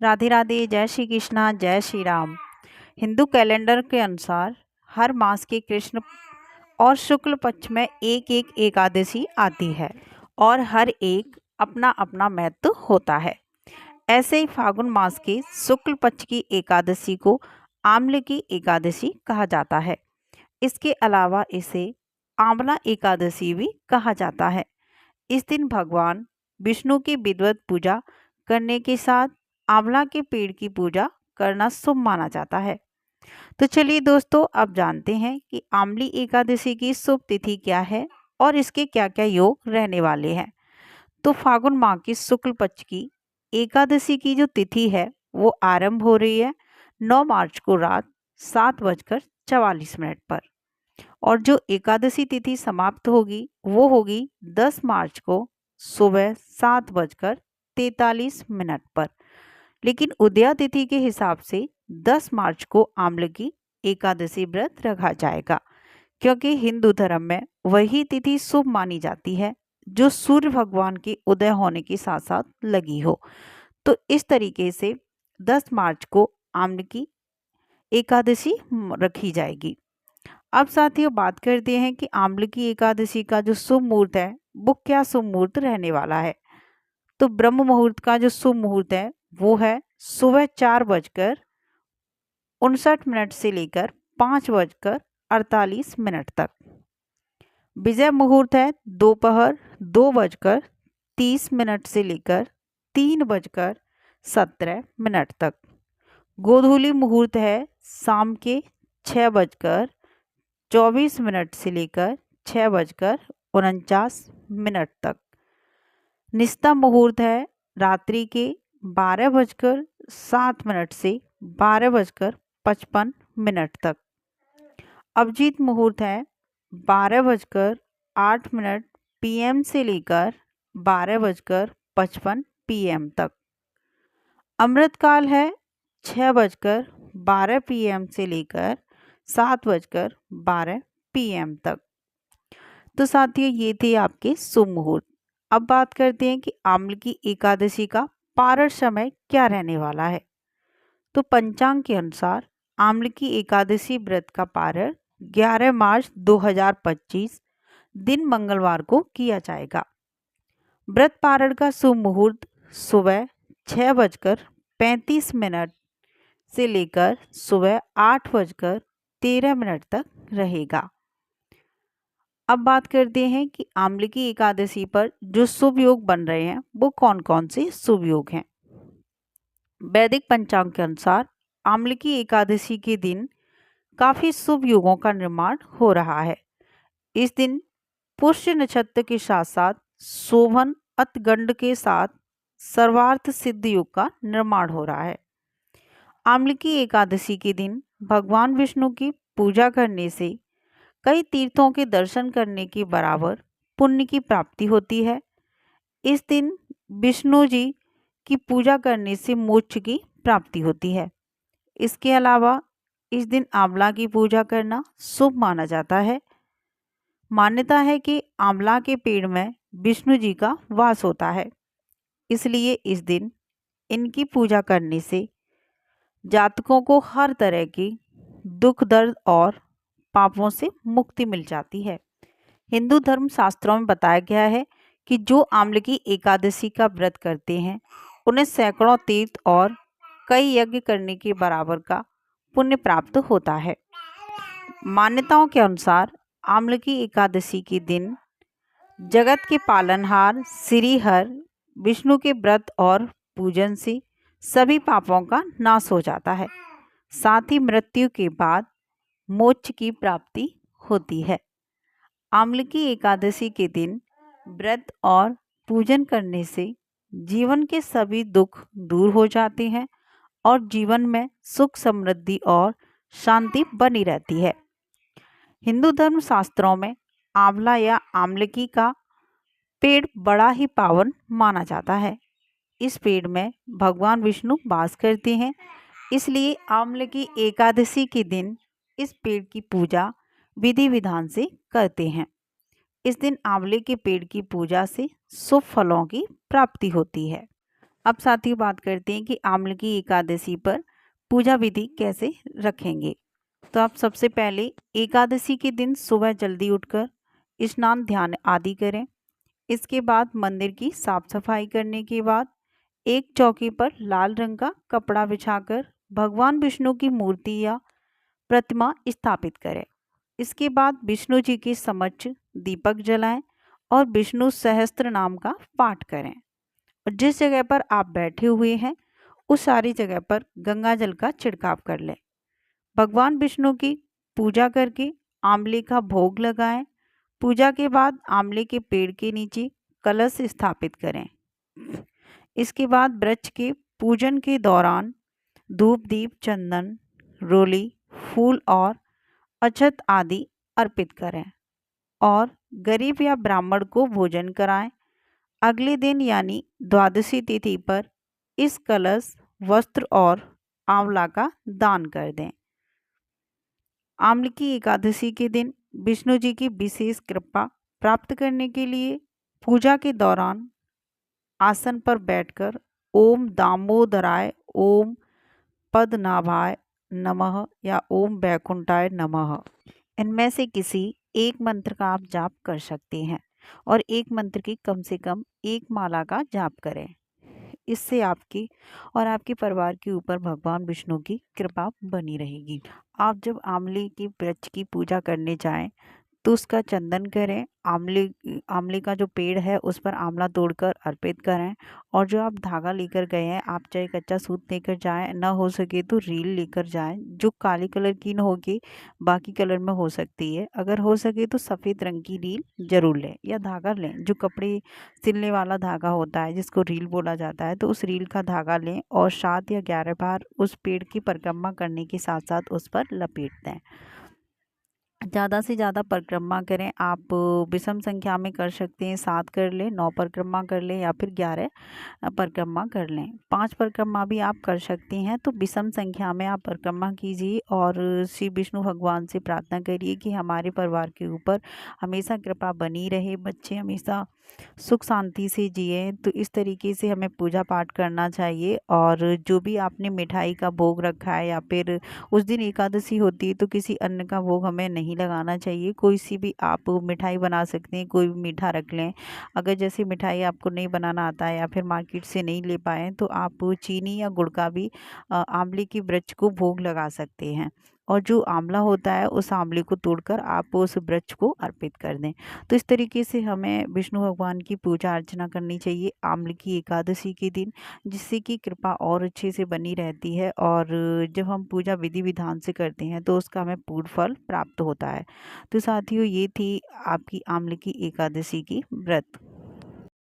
राधे राधे, जय श्री कृष्णा, जय श्री राम। हिंदू कैलेंडर के अनुसार हर मास के कृष्ण और शुक्ल पक्ष में एक एक एकादशी आती है और हर एक अपना अपना महत्व होता है। ऐसे ही फागुन मास के शुक्ल पक्ष की एकादशी को आम्ल की एकादशी कहा जाता है। इसके अलावा इसे आंवला एकादशी भी कहा जाता है। इस दिन भगवान विष्णु की विधिवत पूजा करने के साथ आंवला के पेड़ की पूजा करना शुभ माना जाता है। तो चलिए दोस्तों, अब जानते हैं कि आंवली एकादशी की शुभ तिथि क्या है और इसके क्या क्या योग रहने वाले हैं। तो फागुन माह की शुक्ल पक्ष की एकादशी की जो तिथि है वो आरंभ हो रही है 9 मार्च को रात 7:44 पर और जो एकादशी तिथि समाप्त होगी वो होगी 10 मार्च को सुबह 7:43 पर। लेकिन उदया तिथि के हिसाब से 10 मार्च को आम्ल की एकादशी व्रत रखा जाएगा, क्योंकि हिंदू धर्म में वही तिथि शुभ मानी जाती है जो सूर्य भगवान के उदय होने के साथ साथ लगी हो। तो इस तरीके से 10 मार्च को आम्ल की एकादशी रखी जाएगी। अब साथियों, बात करते हैं कि आम्ल की एकादशी का जो शुभ मुहूर्त है वो क्या शुभ मुहूर्त रहने वाला है। तो ब्रह्म मुहूर्त का जो शुभ मुहूर्त है वो है सुबह 4:59 से लेकर 5:48 तक। विजय मुहूर्त है दोपहर 2:30 से लेकर 3:17 तक। गोधूली मुहूर्त है शाम के 6:24 से लेकर 6:49 तक। निस्ता मुहूर्त है रात्रि के 12:07 से 12:55 तक। अभिजीत मुहूर्त है 12:08 PM से लेकर 12:55 तक। अमृतकाल है 6:12 PM से लेकर 7:12 PM तक। तो साथियों, ये थे आपके शुभ मुहूर्त। अब बात करते हैं कि आम्ल की एकादशी का पारण समय क्या रहने वाला है। तो पंचांग के अनुसार आम्ल की एकादशी व्रत का पारण 11 मार्च 2025 दिन मंगलवार को किया जाएगा। व्रत पारण का शुभ मुहूर्त सुबह 6:35 से लेकर सुबह 8:13 तक रहेगा। अब बात करते हैं कि आम्ल की एकादशी पर जो शुभ योग बन रहे हैं वो कौन कौन से शुभ योग हैं। वैदिक पंचांग के अनुसार आम्ल की एकादशी के दिन काफी शुभ योगों का निर्माण हो रहा है। इस दिन पुष्य नक्षत्र के साथ साथ शोभन अतगंड के साथ सर्वार्थ सिद्ध योग का निर्माण हो रहा है। आम्ल की एकादशी के दिन भगवान विष्णु की पूजा करने से कई तीर्थों के दर्शन करने के बराबर पुण्य की प्राप्ति होती है। इस दिन विष्णु जी की पूजा करने से मोक्ष की प्राप्ति होती है। इसके अलावा इस दिन आंवला की पूजा करना शुभ माना जाता है। मान्यता है कि आंवला के पेड़ में विष्णु जी का वास होता है, इसलिए इस दिन इनकी पूजा करने से जातकों को हर तरह की दुख दर्द और पापों से मुक्ति मिल जाती है। हिंदू धर्म शास्त्रों में बताया गया है कि जो आम्ल की एकादशी का व्रत करते हैं उन्हें सैकड़ों तीर्थ और कई यज्ञ करने के बराबर का पुण्य प्राप्त होता है। मान्यताओं के अनुसार आम्ल की एकादशी के दिन जगत के पालनहार श्री हर विष्णु के व्रत और पूजन से सभी पापों का नाश हो जाता है। साथ ही मृत्यु के बाद मोक्ष की प्राप्ति होती है। आम्ल की एकादशी के दिन व्रत और पूजन करने से जीवन के सभी दुख दूर हो जाते हैं और जीवन में सुख समृद्धि और शांति बनी रहती है। हिंदू धर्म शास्त्रों में आंवला या आमलकी का पेड़ बड़ा ही पावन माना जाता है। इस पेड़ में भगवान विष्णु वास करते हैं, इसलिए आम्ल की एकादशी के दिन इस पेड़ की पूजा विधि विधान से करते हैं। इस दिन आंवले के पेड़ की पूजा से शुभ फलों की प्राप्ति होती है। अब साथियों बात करते हैं कि आम्ल की एकादशी पर पूजा विधि कैसे रखेंगे। तो आप सबसे पहले एकादशी के दिन सुबह जल्दी उठकर स्नान ध्यान आदि करें। इसके बाद मंदिर की साफ सफाई करने के बाद एक चौकी पर लाल रंग का कपड़ा बिछाकर भगवान विष्णु की मूर्ति या प्रतिमा स्थापित करें। इसके बाद विष्णु जी के समक्ष दीपक जलाएं और विष्णु सहस्त्र नाम का पाठ करें। और जिस जगह पर आप बैठे हुए हैं उस सारी जगह पर गंगा जल का छिड़काव कर लें। भगवान विष्णु की पूजा करके आंवले का भोग लगाएं। पूजा के बाद आंवले के पेड़ के नीचे कलश स्थापित करें। इसके बाद वृक्ष के पूजन के दौरान धूप दीप चंदन रोली फूल और अक्षत आदि अर्पित करें और गरीब या ब्राह्मण को भोजन कराएं। अगले दिन यानी द्वादशी तिथि पर इस कलश वस्त्र और आंवला का दान कर दें। आम्ल की एकादशी के दिन विष्णु जी की विशेष कृपा प्राप्त करने के लिए पूजा के दौरान आसन पर बैठकर ओम दामोदराय ओम पद्मनाभाय नमः या ओम वैकुंठाय नमः इनमें से किसी एक मंत्र का आप जाप कर सकते हैं और एक मंत्र की कम से कम एक माला का जाप करें। इससे आपकी और आपके परिवार के ऊपर भगवान विष्णु की कृपा बनी रहेगी। आप जब आंवले के वृक्ष की पूजा करने जाएं तो उसका चंदन करें। आंवले का जो पेड़ है उस पर आंवला तोड़कर अर्पित करें और जो आप धागा लेकर गए हैं आप चाहे कच्चा सूत लेकर जाएं, ना हो सके तो रील लेकर जाएं जो काले कलर की न होगी बाकी कलर में हो सकती है। अगर हो सके तो सफ़ेद रंग की रील जरूर लें या धागा लें जो कपड़े सिलने वाला धागा होता है जिसको रील बोला जाता है। तो उस रील का धागा लें और 7 या 11 बार उस पेड़ की परिक्रमा करने के साथ साथ उस पर लपेट दें। ज़्यादा से ज़्यादा परिक्रमा करें। आप विषम संख्या में कर सकते हैं, 7 कर लें, 9 परिक्रमा कर लें या फिर 11 परिक्रमा कर लें। 5 परिक्रमा भी आप कर सकती हैं। तो विषम संख्या में आप परिक्रमा कीजिए और श्री विष्णु भगवान से प्रार्थना करिए कि हमारे परिवार के ऊपर हमेशा कृपा बनी रहे, बच्चे हमेशा सुख शांति से जिए। तो इस तरीके से हमें पूजा पाठ करना चाहिए। और जो भी आपने मिठाई का भोग रखा है या फिर उस दिन एकादशी होती है तो किसी अन्न का भोग हमें नहीं लगाना चाहिए। कोई सी भी आप मिठाई बना सकते हैं, कोई भी मीठा रख लें। अगर जैसे मिठाई आपको नहीं बनाना आता है या फिर मार्केट से नहीं ले पाए तो आप चीनी या गुड़ का भी आंवले के वृक्ष को भोग लगा सकते हैं। और जो आंवला होता है उस आंवले को तोड़कर आप उस वृक्ष को अर्पित कर दें। तो इस तरीके से हमें विष्णु भगवान की पूजा अर्चना करनी चाहिए आंवले की एकादशी के दिन, जिससे कि कृपा और अच्छे से बनी रहती है। और जब हम पूजा विधि विधान से करते हैं तो उसका हमें पूर्ण फल प्राप्त होता है। तो साथियों ये थी आपकी आंवले की एकादशी की व्रत।